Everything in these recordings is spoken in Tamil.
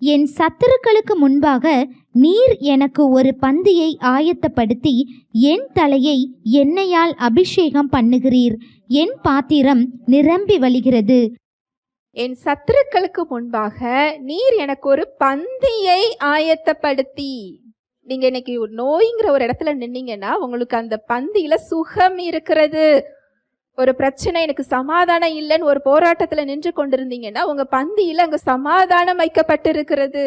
என் சத்துருக்களுக்கு முன்பாக நீர் எனக்கு ஒரு பந்தியை ஆயத்தப்படுத்தி என் தலையை எண்ணெயால் அபிஷேகம் பண்ணுகிறீர். என் பாத்திரம் நிரம்பி வழிகிறது. என் சத்துருக்களுக்கு முன்பாக நீர் எனக்கு ஒரு பந்தியை ஆயத்தப்படுத்தி. நீங்க இன்னைக்கு நோய்ங்கிற ஒரு இடத்துல நின்னீங்கன்னா உங்களுக்கு அந்த பந்தியில சுகம் இருக்கிறது. ஒரு பிரச்சனை, எனக்கு சமாதானம் இல்லைன்னு ஒரு போராட்டத்துல நின்று கொண்டிருந்தீங்கன்னா உங்க பந்தியில அங்க சமாதானம் வைக்கப்பட்டிருக்கிறது.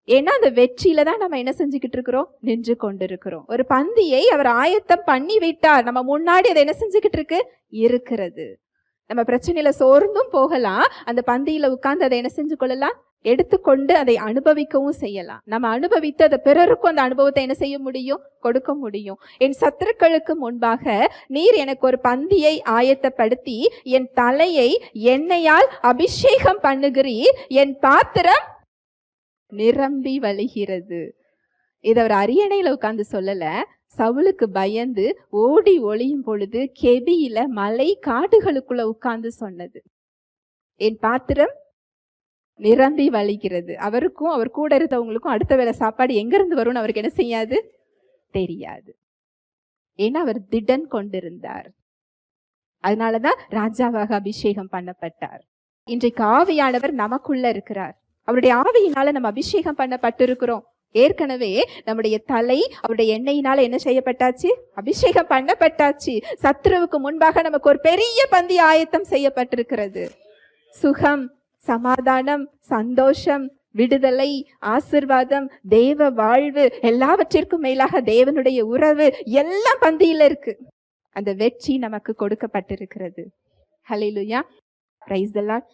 ஏன்னா அந்த வெற்றியில தான் நம்ம என்ன செஞ்சுக்கிட்டு இருக்கிறோம், நின்று கொண்டிருக்கிறோம். ஒரு பந்தியை அவர் ஆயத்தம் பண்ணி விட்டார், நம்ம முன்னாடி அதை என்ன செஞ்சுக்கிட்டு இருக்கிறது. நம்ம பிரச்சனையில சோர்ந்தும் போகலாம், அந்த பந்தியில உட்கார்ந்து அதை என்ன செஞ்சு கொள்ளலாம், எடுத்துக்கொண்டு அதை அனுபவிக்கவும் செய்யலாம். நம்ம அனுபவித்து அதை பிறருக்கும் அந்த அனுபவத்தை என்ன செய்ய முடியும், கொடுக்க முடியும். என் சத்துருக்களுக்கு முன்பாக நீர் எனக்கு ஒரு பந்தியை ஆயத்தப்படுத்தி என் தலையை எண்ணெயால் அபிஷேகம் பண்ணுகிறீர். என் பாத்திரம் நிரம்பி வழிகிறது. இதை அவர் அரியணையில உட்கார்ந்து சொல்லல, சவுலுக்கு பயந்து ஓடி ஒளியும் பொழுது கெபியில மலை காடுகளுக்குள்ள உட்கார்ந்து சொன்னது. என் பாத்திரம் நிரம்பி வழிகிறது. அவருக்கும் அவர் கூட இருந்தவங்களுக்கும் அடுத்த வேளை சாப்பாடு எங்க இருந்து வரும்னு அவருக்கு என்ன செய்யாது, தெரியாது. ஏன்னா அவர் திடன் கொண்டிருந்தார். அதனாலதான் ராஜாவாக அபிஷேகம் பண்ணப்பட்டார். இன்றைக்கு ஆவியானவர் நமக்குள்ள இருக்கிறார். அவருடைய ஆவியினால நம்ம அபிஷேகம் பண்ணப்பட்டிருக்கிறோம். ஏற்கனவே நம்முடைய தலை அவருடைய எண்ணெயினால என்ன செய்யப்பட்டாச்சு, அபிஷேகம் பண்ணப்பட்டாச்சு. சத்துருவுக்கு முன்பாக நமக்கு ஒரு பெரிய பந்தி ஆயத்தம் செய்யப்பட்டிருக்கிறது. சுகம், சமாதானம், சந்தோஷம், விடுதலை, ஆசீர்வாதம், தேவ வாழ்வு, எல்லாவற்றிற்கும் மேலாக தேவனுடைய உறவு எல்லாம் பந்தியில இருக்கு. அந்த வெற்றி நமக்கு கொடுக்கப்பட்டிருக்கிறது. ஹல்லேலூயா, பிரைஸ் தி லார்ட்.